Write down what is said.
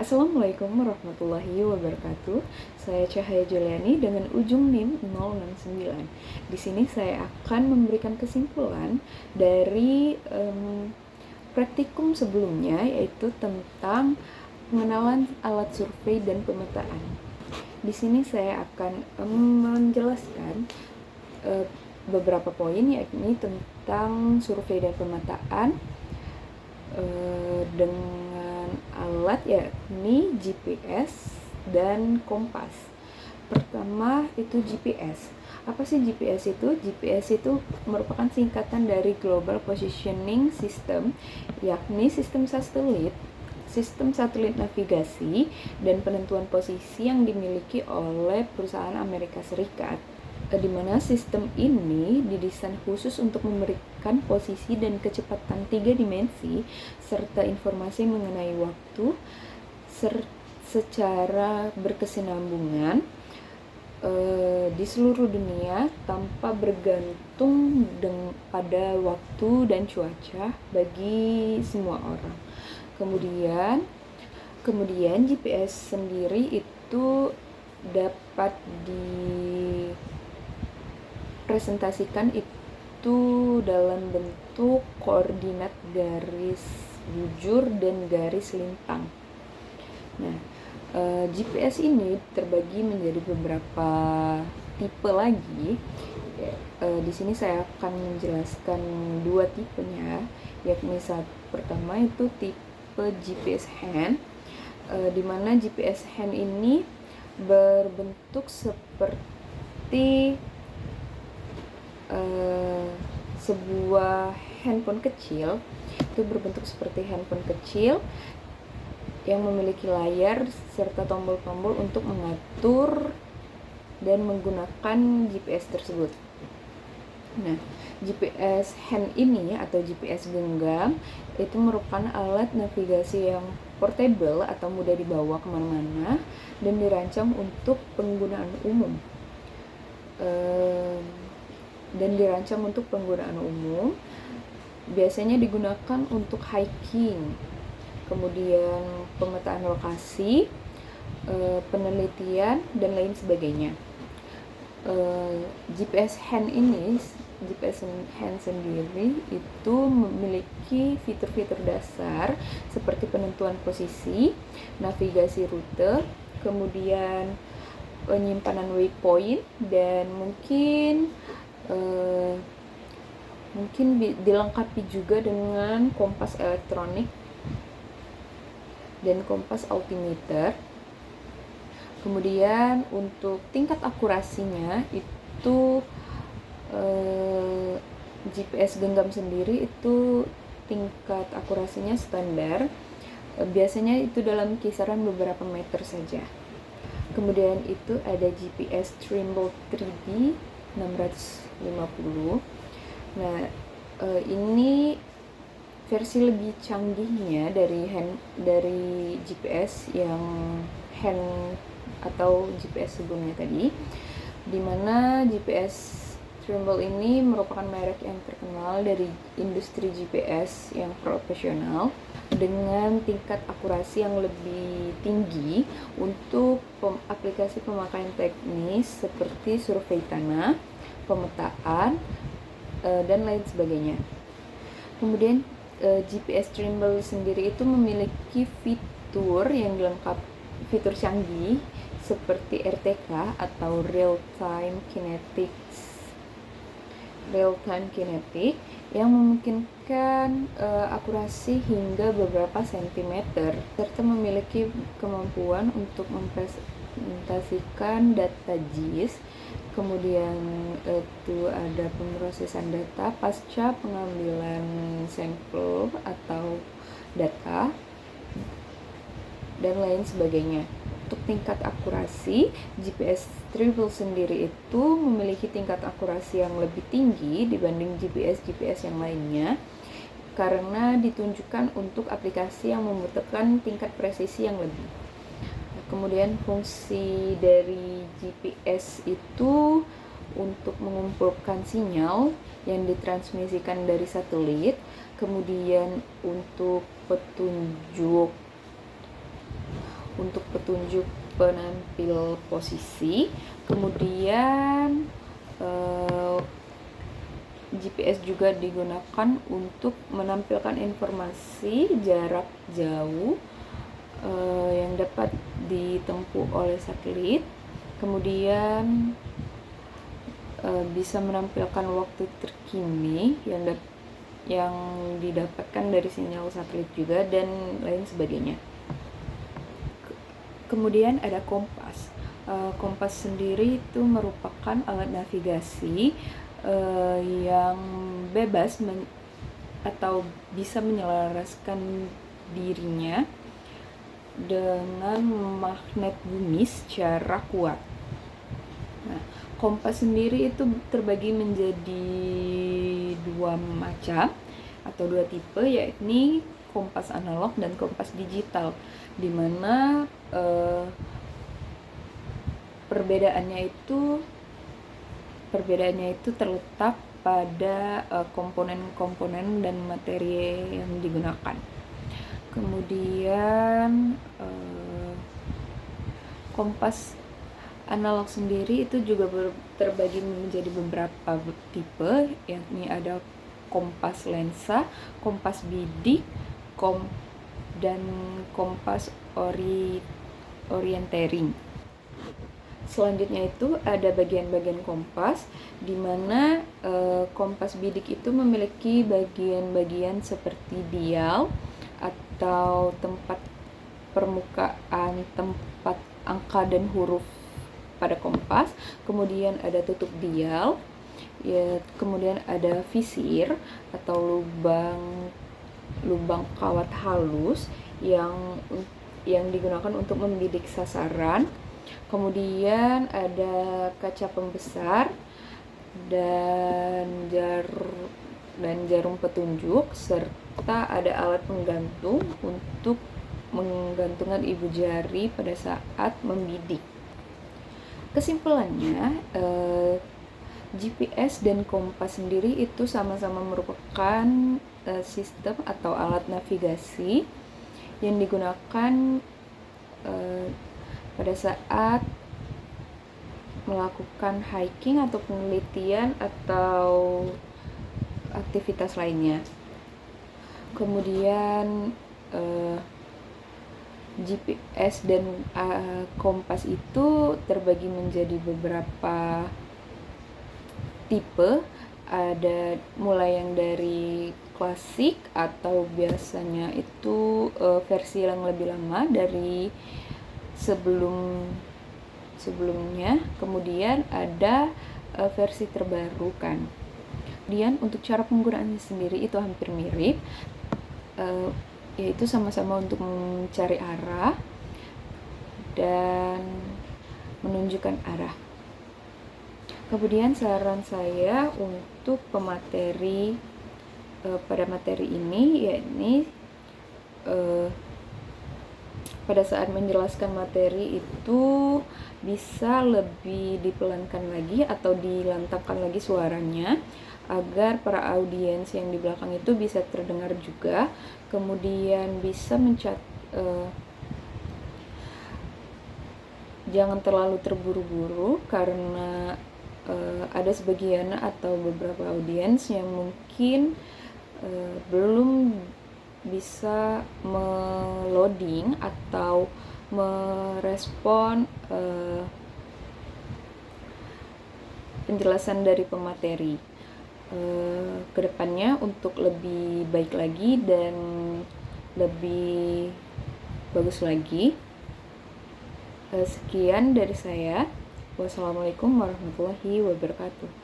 Assalamualaikum warahmatullahi wabarakatuh. Saya Cahaya Juliani dengan ujung NIM 069. Di sini saya akan memberikan kesimpulan dari praktikum sebelumnya, yaitu tentang pengenalan alat survei dan pemetaan. Di sini saya akan menjelaskan beberapa poin, yakni tentang survei dan pemetaan dengan alat yakni GPS dan kompas. Pertama itu GPS. Apa sih GPS itu? GPS itu merupakan singkatan dari Global Positioning System, yakni sistem satelit navigasi dan penentuan posisi yang dimiliki oleh perusahaan Amerika Serikat, di mana sistem ini didesain khusus untuk memberikan posisi dan kecepatan 3 dimensi serta informasi mengenai waktu secara berkesinambungan di seluruh dunia tanpa bergantung pada waktu dan cuaca bagi semua orang. Kemudian GPS sendiri itu dapat dipresentasikan itu dalam bentuk koordinat garis bujur dan garis lintang. Nah, GPS ini terbagi menjadi beberapa tipe lagi. Di sini saya akan menjelaskan dua tipenya, yakni pertama itu tipe GPS hand, di mana GPS hand ini berbentuk seperti sebuah handphone kecil. Itu berbentuk seperti handphone kecil yang memiliki layar serta tombol-tombol untuk mengatur dan menggunakan GPS tersebut. Nah, GPS hand ini atau GPS genggam itu merupakan alat navigasi yang portable atau mudah dibawa kemana-mana dan dirancang untuk penggunaan umum. Biasanya digunakan untuk hiking, kemudian pemetaan lokasi, penelitian, dan lain sebagainya. GPS hand sendiri itu memiliki fitur-fitur dasar seperti penentuan posisi, navigasi rute, kemudian penyimpanan waypoint, dan mungkin dilengkapi juga dengan kompas elektronik dan kompas altimeter. Kemudian untuk tingkat akurasinya itu GPS genggam sendiri itu tingkat akurasinya standar, biasanya itu dalam kisaran beberapa meter saja. Kemudian itu ada GPS Trimble 3D 650. Nah, ini versi lebih canggihnya dari GPS yang hand atau GPS sebelumnya tadi, di mana GPS Trimble ini merupakan merek yang terkenal dari industri GPS yang profesional dengan tingkat akurasi yang lebih tinggi untuk aplikasi pemakaian teknis seperti survei tanah, pemetaan, dan lain sebagainya. Kemudian GPS Trimble sendiri itu memiliki fitur canggih seperti RTK atau Real Time Kinetic yang memungkinkan akurasi hingga beberapa sentimeter serta memiliki kemampuan untuk mempresentasikan data JIS. Kemudian itu ada pemrosesan data pasca pengambilan sampel atau data dan lain sebagainya. Untuk tingkat akurasi, GPS Trimble sendiri itu memiliki tingkat akurasi yang lebih tinggi dibanding GPS yang lainnya karena ditunjukkan untuk aplikasi yang membutuhkan tingkat presisi yang lebih. Kemudian fungsi dari GPS itu untuk mengumpulkan sinyal yang ditransmisikan dari satelit, kemudian untuk petunjuk untuk petunjuk penampil posisi. Kemudian GPS juga digunakan untuk menampilkan informasi jarak jauh yang dapat ditempuh oleh satelit. Kemudian bisa menampilkan waktu terkini yang didapatkan dari sinyal satelit juga, dan lain sebagainya. Kemudian ada kompas. Kompas sendiri itu merupakan alat navigasi yang bebas atau bisa menyelaraskan dirinya dengan magnet bumi secara kuat. Nah, kompas sendiri itu terbagi menjadi dua macam atau dua tipe, yakni kompas analog dan kompas digital, di mana perbedaannya itu terletak pada komponen-komponen dan materi yang digunakan. Kemudian kompas analog sendiri itu juga terbagi menjadi beberapa tipe, yakni ada kompas lensa, kompas bidik, dan kompas orientering. Selanjutnya itu ada bagian-bagian kompas, di mana kompas bidik itu memiliki bagian-bagian seperti dial atau tempat permukaan tempat angka dan huruf pada kompas. Kemudian ada tutup dial, kemudian ada visir atau lubang kawat halus yang digunakan untuk membidik sasaran. Kemudian ada kaca pembesar dan jarum petunjuk, serta ada alat penggantung untuk menggantungkan ibu jari pada saat membidik. Kesimpulannya, GPS dan kompas sendiri itu sama-sama merupakan sistem atau alat navigasi yang digunakan pada saat melakukan hiking atau penelitian atau aktivitas lainnya. Kemudian GPS dan kompas itu terbagi menjadi beberapa tipe. Ada mulai yang dari klasik atau biasanya itu versi yang lebih lama dari sebelumnya. Kemudian ada versi terbaru kan. Kemudian untuk cara penggunaannya sendiri itu hampir mirip, yaitu sama-sama untuk mencari arah dan menunjukkan arah. Kemudian saran saya untuk pemateri pada materi ini, yakni pada saat menjelaskan materi itu bisa lebih dipelankan lagi atau dilantapkan lagi suaranya, agar para audiens yang di belakang itu bisa terdengar juga. Kemudian bisa jangan terlalu terburu-buru, karena ada sebagian atau beberapa audiens yang mungkin belum bisa meloading atau merespon penjelasan dari pemateri. Kedepannya untuk lebih baik lagi dan lebih bagus lagi. Sekian dari saya. Wassalamualaikum warahmatullahi wabarakatuh.